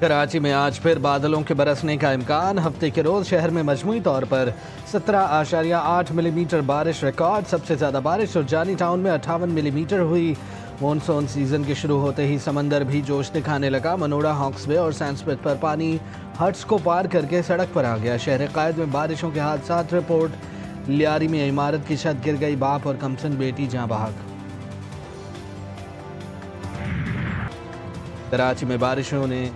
कराची में आज फिर बादलों के बरसने का इम्कान। हफ्ते के रोज शहर में मजमूई तौर पर 17.8 मिलीमीटर बारिश रिकॉर्ड। सबसे ज़्यादा बारिश और जानी टाउन में 58 मिलीमीटर हुई। मानसून सीजन के शुरू होते ही समंदर भी जोश दिखाने लगा। मनोड़ा, हॉक्स वे और सैंडस्पिट पर पानी हट्स को पार करके सड़क पर आ गया। शहर कायद में बारिशों के हादसात रिपोर्ट। लियारी में इमारत की छत गिर गई, बाप और कमसन बेटी जाँ बहक। कराची में बारिशों ने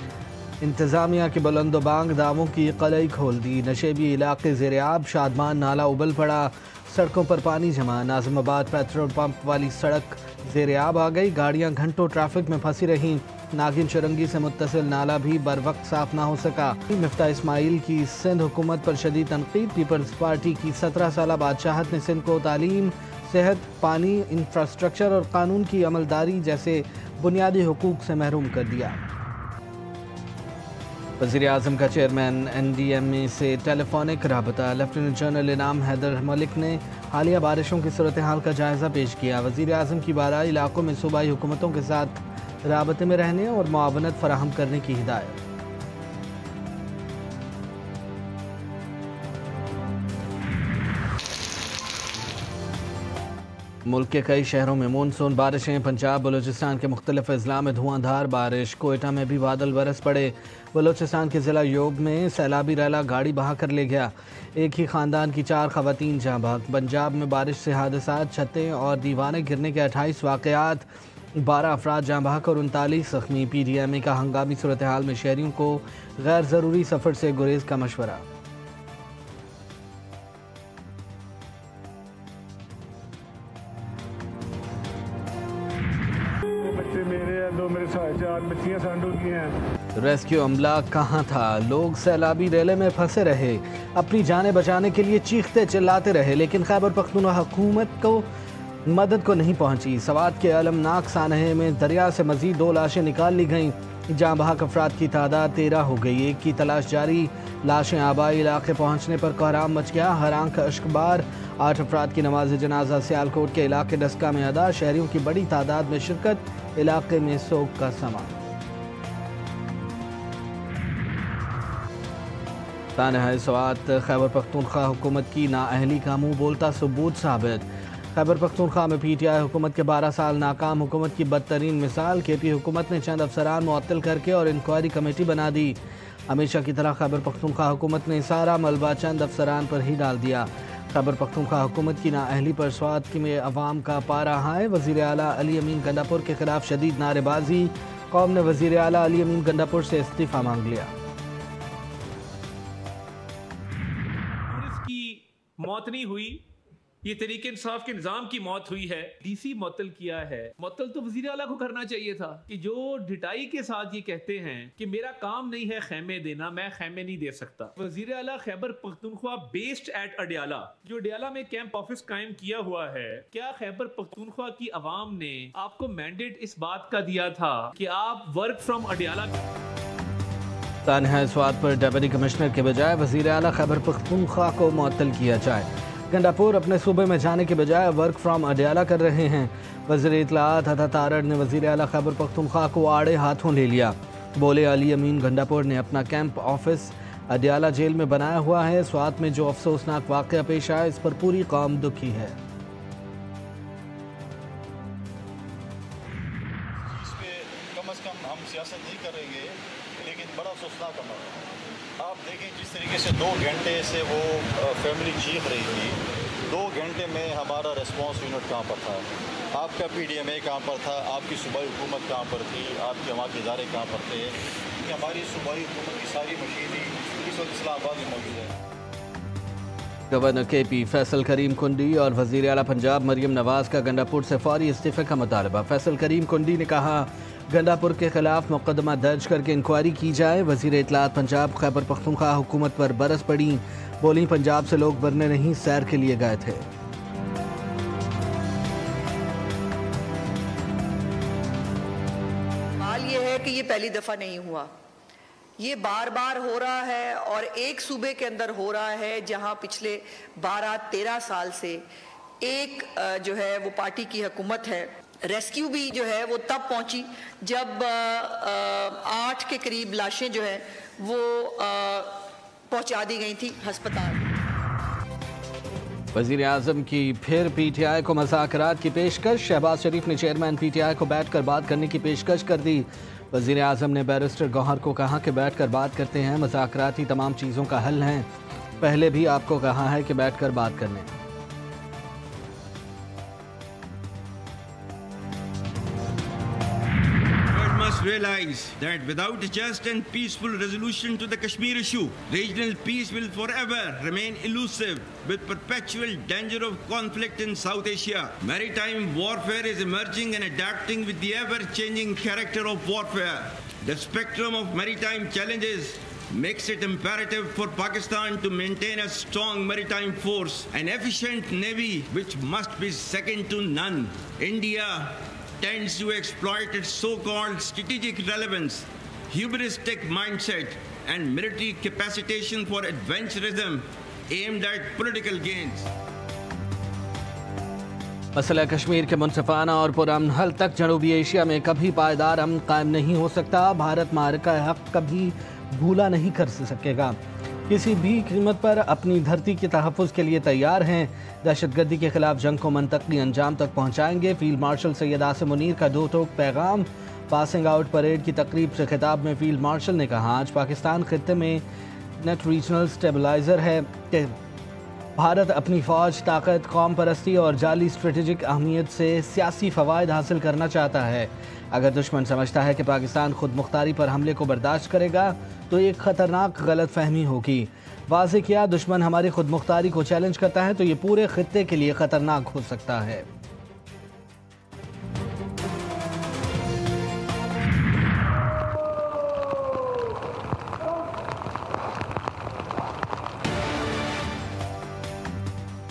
इंतजामिया के बुलंदोबांग दावों की कलई खोल दी। नशेबी इलाके ज़ेर-ए-आब, शादमान नाला उबल पड़ा, सड़कों पर पानी जमा। नाज़िमाबाद पेट्रोल पंप वाली सड़क ज़ेर-ए-आब आ गई, गाड़ियां घंटों ट्रैफिक में फंसी रहीं। नागिन चुरंगी से मुत्तसिल नाला भी बर वक्त साफ ना हो सका। मिफ्ता इस्माइल की सिंध हुकूमत पर शदीद तनकीद। पीपल्स पार्टी की 17 साल बादशाहत ने सिंध को तालीम, सेहत, पानी, इंफ्रास्ट्रक्चर और कानून की अमलदारी जैसे बुनियादी हुकूक से महरूम कर दिया। वज़ीर-ए-आज़म का चेयरमैन NDMA से टेलीफोनिक राबता। लेफ्टिनेंट जनरल इनाम हैदर मलिक ने हालिया बारिशों की सूरत हाल का जायज़ा पेश किया। वज़ीर-ए-आज़म की 12 इलाकों में सूबाई हुकूमतों के साथ राबते में रहने और मुआवनत फराहम करने की हिदायत। मुल्क के कई शहरों में मानसून बारिशें। पंजाब बलूचिस्तान के मुख्तलिफ अजला में धुआंधार बारिश। कोयटा में भी बादल बरस पड़े। बलूचिस्तान के ज़िला योग में सैलाबी रैला गाड़ी बहा कर ले गया। एक ही ख़ानदान की 4 ख़वातीन जाँ बहक। पंजाब में बारिश से हादसात, छतें और दीवारें गिरने के 28 वाक़यात, 12 अफराद जाँ बहक और 39 ज़ख्मी। PDMA का हंगामी सूरत हाल में शहरियों को गैर ज़रूरी सफ़र से गुरेज का मशवरा। रेस्क्यू अमला कहाँ था? लोग सैलाबी रेले में फंसे रहे, अपनी जानें बचाने के लिए चीखते चिल्लाते रहे, लेकिन खैबर पख्तूनख्वा हुकूमत को मदद को नहीं पहुंची। सवात के अलमनाक सानहे में दरिया से मजीद 2 लाशें निकाल ली गईं। जाँ बहक अफराद की तादाद 13 हो गई। एक की तलाश जारी। लाशें आबाई इलाके पहुंचने पर कोहराम मच गया। हर आंख अश्कबार। 8 अफराद की नमाज जनाजा सियालकोट के इलाके डस्का में अदा। शहरियों की बड़ी तादाद में शिरकत। इलाके में सोग का समा। तानहा सवात खैबर पख्तूनख्वा हुकूमत की नाअहली का मुँह बोलता सबूत साबित। खैबर पख्तूनख्वा में PTI हुकूमत के 12 साल नाकाम हुकूमत की बदतरीन मिसाल। KP हुकूमत ने चंद अफसरान मुअत्तल करके और इंक्वायरी कमेटी बना दी। हमेशा की तरह खैबर पख्तूनख्वा हुकूमत ने सारा मलबा चंद अफसरान पर ही डाल दिया। खैबर पख्तूनख्वा हुकूमत की नाअहली पर स्वात में अवाम का पारा हाय। वज़ीर आला अली अमीन गंडापुर के खिलाफ शदीद नारेबाजी। कौम ने वज़ीर आला अली अमीन गंडापुर से इस्तीफ़ा मांग लिया। मौत नहीं हुई, ये तरीके इंसाफ के निजाम की मौत हुई है। DC मुअत्तल किया है। मुअत्तल तो वज़ीर आला को करना चाहिए था कि जो ढिठाई के साथ ये कहते हैं कि मेरा काम नहीं है खैमे देना, मैं खैमे नहीं दे सकता। वज़ीर आला खैबर पख्तूनख्वा बेस्ड एट अडियाला, जो अडियाला में कैंप ऑफिस कायम किया हुआ है, क्या खैबर पख्तूनख्वा की आवाम ने आपको मैंडेट इस बात का दिया था कि आप वर्क फ्रॉम अडियाला? तानहा स्वात पर डिप्टी कमिश्नर के बजाय वज़ीर आला खैबर पख्तूनख्वा को मुअत्तल किया जाए। गंडापुर अपने सूबे में जाने के बजाय वर्क फ्राम अडियाला कर रहे हैं। वज़ीर इत्तलात अता तारड़ ने वज़ीर आला खैबर पख्तूनख्वा को आड़े हाथों ले लिया। बोले अली अमीन गंडापुर ने अपना कैंप ऑफिस अडियाला जेल में बनाया हुआ है। स्वात में जो अफसोसनाक वाक़या पेश आया, इस पर पूरी कौम दुखी है। कम अज़ कम हम सियासत नहीं करेंगे, लेकिन बड़ा अफसोसनाक अमल। आप देखें जिस तरीके से 2 घंटे से वो फैमिली चीख रही थी, 2 घंटे में हमारा रिस्पांस यूनिट कहाँ पर था, आपका PDMA कहाँ पर था, आपकी सूबाई हुकूमत कहाँ पर थी, आपके वहाँ के इदारे कहाँ पर थे। कि हमारी सूबाई हुकूमत की सारी मशीनरी इस वक्त इस्लामाबाद में मौजूद है। गवर्नर KP फैसल करीम कुंडी और वज़ीर आला पंजाब मरियम नवाज का गंडापुर से फौरी इस्तीफे का मुतालबा। फैसल करीम कुंडी ने कहा गंडापुर के खिलाफ मुकदमा दर्ज करके इंक्वायरी की जाए। वज़ीर इत्तलात पंजाब खैबर पख्तूनख्वा हुकूमत पर बरस पड़ी। बोली पंजाब से लोग मरने नहीं, सैर के लिए गए थे। हाल ये है कि ये पहली दफा नहीं हुआ, ये बार बार हो रहा है और एक सूबे के अंदर हो रहा है जहां पिछले 12-13 साल से एक जो है वो पार्टी की हुकूमत है। रेस्क्यू भी जो है वो तब पहुंची जब 8 के करीब लाशें जो है वो पहुंचा दी गई थी अस्पताल। वज़ीर आज़म की फिर PTI को मुज़ाकरात की पेशकश। शहबाज शरीफ ने चेयरमैन PTI को बैठकर बात करने की पेशकश कर दी। वज़ीर आज़म ने बैरिस्टर गौहर को कहा कि बैठकर बात करते हैं, मुज़ाकरात ही तमाम चीज़ों का हल है। पहले भी आपको कहा है कि बैठकर बात करने। Realize that without a just and peaceful resolution to the Kashmir issue, regional peace will forever remain elusive with perpetual danger of conflict in South Asia. Maritime warfare is emerging and adapting with the ever-changing character of warfare. The spectrum of maritime challenges makes it imperative for Pakistan to maintain a strong maritime force, an efficient navy which must be second to none. India tends to exploit its so-called strategic relevance, hubristic mindset, and military capacitation for adventurism aimed at political gains. मसला कश्मीर के मुनसिफाना और पुरअमन हल तक जनूबी Asia में कभी पायदार अमन कायम नहीं हो सकता। भारत मारका हक कभी भूला नहीं कर सकेगा। किसी भी कीमत पर अपनी धरती के तहफ़्फ़ुज़ के लिए तैयार हैं। दहशतगर्दी के खिलाफ जंग को मनतकी अंजाम तक पहुँचाएंगे। फील्ड मार्शल सैयद आसिम मुनीर का दो टोक पैगाम। पासिंग आउट परेड की तकरीब से खिताब में फील्ड मार्शल ने कहा, आज पाकिस्तान खित्ते में नेट रीजनल स्टेबलाइज़र है कि भारत अपनी फ़ौज, ताकत, कौम परस्ती और जाली स्ट्रेटेजिक अहमियत से सियासी फ़वाइद हासिल करना चाहता है। अगर दुश्मन समझता है कि पाकिस्तान खुद मुख्तारी पर हमले को बर्दाश्त करेगा तो एक ख़तरनाक गलत फहमी होगी। वाज़ेह किया, दुश्मन हमारी खुद मुख्तारी को चैलेंज करता है तो ये पूरे खित्ते के लिए ख़तरनाक हो सकता है।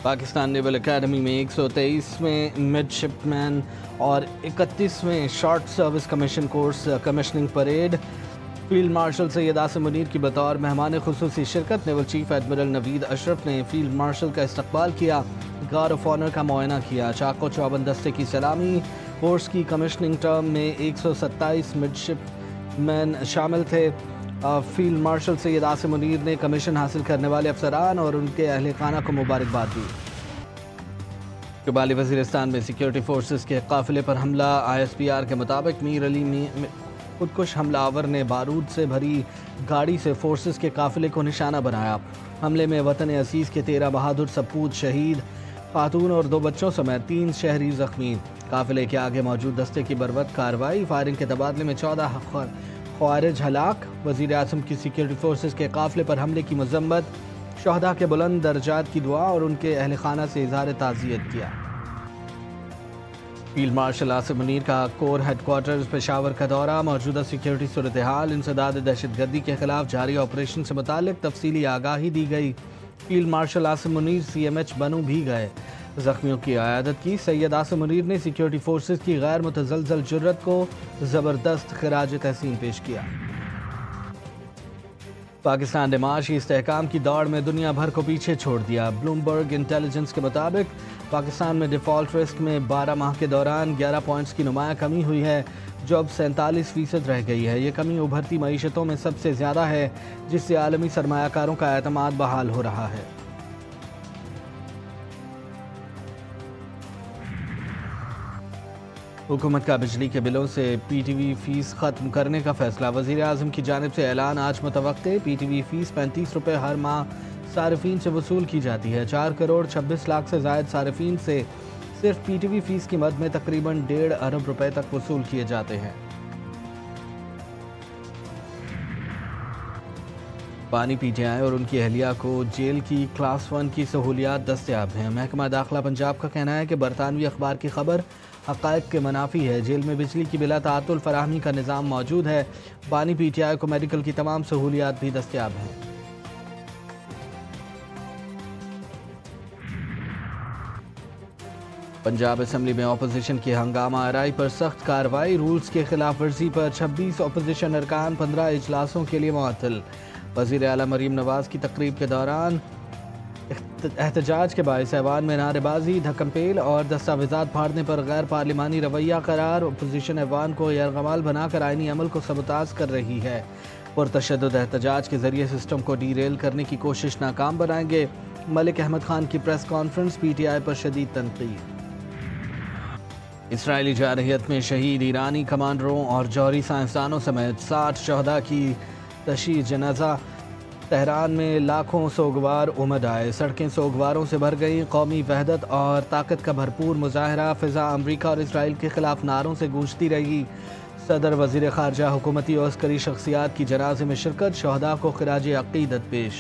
पाकिस्तान नेवल एकेडमी में 123वें मिडशिपमैन और 31वें short service commission course commissioning parade. Field marshal Syed Asim Munir की बतौर मेहमान खुसूसी शिरकत। Naval chief admiral Naveed Ashraf ने फील्ड मार्शल का इस्तकबाल किया, गार्ड ऑफ ऑनर का मुआयना किया। चाको चौबंद दस्ते की सलामी। कोर्स की कमीशनिंग टर्म में 127 मिडशिपमैन शामिल थे। फील्ड मार्शल सैयद आसिम मुनीर ने कमीशन हासिल करने वाले अफसरान और उनके अहले खाना को मुबारकबाद दी। शुमाली वज़ीरिस्तान में सिक्योरिटी फोर्सेस के काफिले पर हमला। ISPR के मुताबिक मीर अली में खुदकुश हमलावर ने बारूद से भरी गाड़ी से फोर्सेस के काफिले को निशाना बनाया। हमले में वतन अजीज़ के 13 बहादुर सपूत शहीद, खातून और 2 बच्चों समेत 3 शहरी जख्मी। काफिले के आगे मौजूद दस्ते की बर्वक्त कार्रवाई। फायरिंग के तबादले में 14 ख्वारिज हलाक। वज़ीर आज़म की सिक्योरिटी फोर्सेस के काफिले पर हमले की मजम्मत। शहदा के बुलंद दर्जात की दुआ और उनके अहल खाना से इज़हार ताज़ियत किया। फील्ड मार्शल आसिम मुनीर का कोर हेडक्वार्टर्स पेशावर का दौरा। मौजूदा सिक्योरिटी सूरत हाल, इंसदाद दहशतगर्दी के खिलाफ जारी ऑपरेशन से मुतालिक तफसीली आगाही दी गई। Field marshal Asim Munir CMH बनू भी गए। जख्मियों की आयादत की। सैयद आसिम मुनीर ने सिक्योरिटी फोर्सेस की गैर मुतज़लज़ल जुर्रत को ज़बरदस्त खिराज तहसीन पेश किया। पाकिस्तान ने माशी इस्तेहकाम की दौड़ में दुनिया भर को पीछे छोड़ दिया। ब्लूमबर्ग इंटेलिजेंस के मुताबिक पाकिस्तान में डिफ़ॉल्ट रिस्क में 12 माह के दौरान 11 पॉइंट्स की नुमाया कमी हुई है, जो अब 47% रह गई है। ये कमी उभरती मईशतों में सबसे ज़्यादा है, जिससे आलमी सरमायाकारों का एतमाद बहाल हो रहा है। हुकूमत का बिजली के बिलों से PTV फीस ख़त्म करने का फैसला। वज़ीर आज़म की जानिब से ऐलान आज मुतवक्के। PTV फीस 35 रुपये हर माह सारिफीन से वसूल की जाती है। 4 करोड़ 26 लाख से ज़ायद सारिफीन से सिर्फ PTV फीस की मद में तकरीबन 1.5 अरब रुपए तक वसूल किए जाते हैं। पानी PTI और उनकी अहलिया को जेल की क्लास 1 की सहूलियात दस्तयाब हैं। महकमा दाखिला पंजाब का कहना है कि बरतानवी अखबार की खबर हक़ाइक़ के मुनाफी है। जेल में बिजली की बिला तातुल फराहमी का निज़ाम मौजूद है। बानी PTI को मेडिकल की तमाम सहूलियात भी दस्तयाब हैं। पंजाब असम्बली में अपोजिशन की हंगामा आराई पर सख्त कार्रवाई। रूल्स के खिलाफ वर्जी पर 26 अपोजिशन अरकान 15 इजलासों के लिए मुअत्तल। वज़ीर आला मरीम नवाज की तकरीब के दौरान एहतजाज के बायस ऐवान में नारेबाजी, धक्कमपेल और दस्तावेजात फाड़ने पर गैर पार्लिमानी रवैया करार। अपोजिशन ऐवान को यरगमाल बनाकर आईनी अमल को सबताज कर रही है। पुरतशद्दुद एहतजाज के जरिए सिस्टम को डीरेल करने की कोशिश नाकाम बनाएंगे। मलिक अहमद खान की प्रेस कॉन्फ्रेंस, PTI पर शदीद तनकीद। इसराइली जारहियत में शहीद ईरानी कमांडरों और जौहरी साइंसदानों समेत 60 शहदा की तशीह जनाजा। तेहरान में लाखों सोगवार उमड़ आए, सड़कें सोगवारों से भर गईं। कौमी वहदत और ताकत का भरपूर मुजाहरा। फिजा अमरीका और इसराइल के खिलाफ नारों से गूंजती रही। सदर, वजीर खारजा, हुकूमती और अस्करी शख्सियात की जनाजे में शिरकत। शहदा को खिराज अकीदत पेश।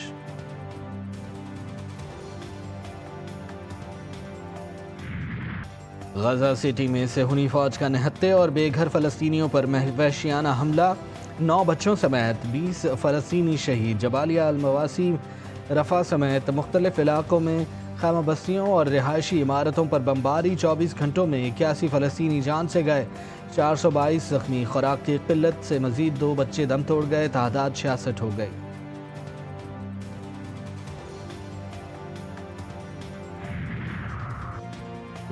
गजा सिटी में सेहूनी फौज का निहत्ते और बेघर फ़लस्तीनियों पर वहशियाना हमला। 9 बच्चों समेत 20 फ़लस्तीनी शहीद। जबालिया, अलमवासी, रफ़ा समेत मुख्तलिफ इलाकों में खैमा बस्तियों और रिहायशी इमारतों पर बमबारी। 24 घंटों में 81 फ़लस्तीनी जान से गए, 422 जख्मी। खुराक की किल्लत से मज़ीद 2 बच्चे दम तोड़ गए, तादाद 66 हो गई।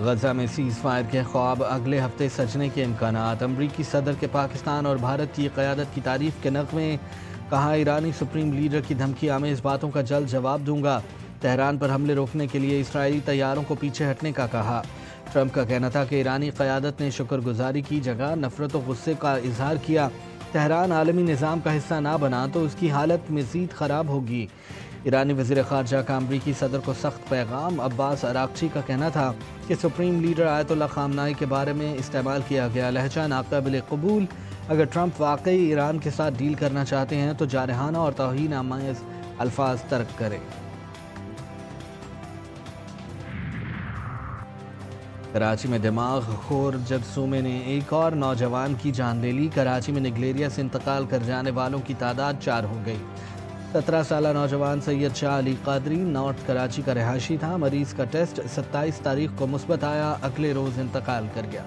गजा में सीज़ फायर के ख्वाब अगले हफ्ते सजने के इम्कानात। अमरीकी सदर के पाकिस्तान और भारत की क़यादत की तारीफ़ के नग़मे। कहा, ईरानी सुप्रीम लीडर की धमकी आमेज़ बातों का जल्द जवाब दूंगा। तेहरान पर हमले रोकने के लिए इसराइली तैयारों को पीछे हटने का कहा। ट्रंप का कहना था कि ईरानी क़यादत ने शुक्रगुजारी की जगह नफ़रत और गुस्से का इजहार किया। तेहरान आलमी निज़ाम का हिस्सा ना बना तो उसकी हालत मज़ीद ख़राब होगी। ईरानी वज़ीर ख़ारजा का अमरीकी सदर को सख्त पैगाम। अब्बास अराक्ची का कहना था कि सुप्रीम लीडर आयतुल्लाह ख़ामनाई के बारे में इस्तेमाल किया गया लहजा नाक़ाबिल क़बूल। अगर ट्रंप वाकई ईरान के साथ डील करना चाहते हैं तो जारहाना और तौहीन आमेज़ अल्फाज तर्क करें। कराची में दिमाग खोर जरसूमे ने एक और नौजवान की जान ले ली। कराची में निगलेरिया से इंतकाल कर जाने वालों की तादाद 4 हो गई। 17 साला नौजवान सैयद शाह अली कादरी नॉर्थ कराची का रहायशी था। मरीज का टेस्ट 27 तारीख को मुस्बत आया, अगले रोज़ इंतकाल कर गया।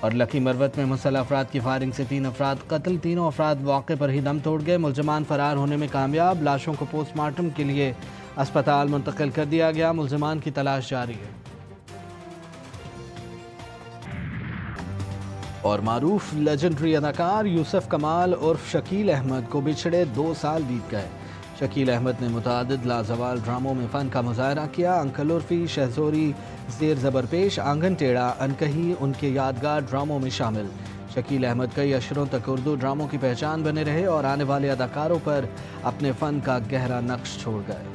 और लकी मरवत में मुसल्लह अफराद की फायरिंग से 3 अफराद कत्ल। तीनों अफराद मौके पर ही दम तोड़ गए। मुलजमान फरार होने में कामयाब। लाशों को पोस्टमार्टम के लिए अस्पताल मुंतकिल कर दिया गया। मुलजमान की तलाश जारी है। और मारूफ लेजेंडरी अदाकार यूसुफ कमाल उर्फ शकील अहमद को बिछड़े 2 साल बीत गए। शकील अहमद ने मुतादिद लाजवाल ड्रामों में फ़न का मुजाहरा किया। अंकल उर्फी, शहजोरी, ज़ेर ज़बरपेश, आंगन टेढ़ा, अनकही उनके यादगार ड्रामों में शामिल। शकील अहमद कई अशरों तक उर्दू ड्रामों की पहचान बने रहे और आने वाले अदाकारों पर अपने फ़न का गहरा नक्श छोड़ गए।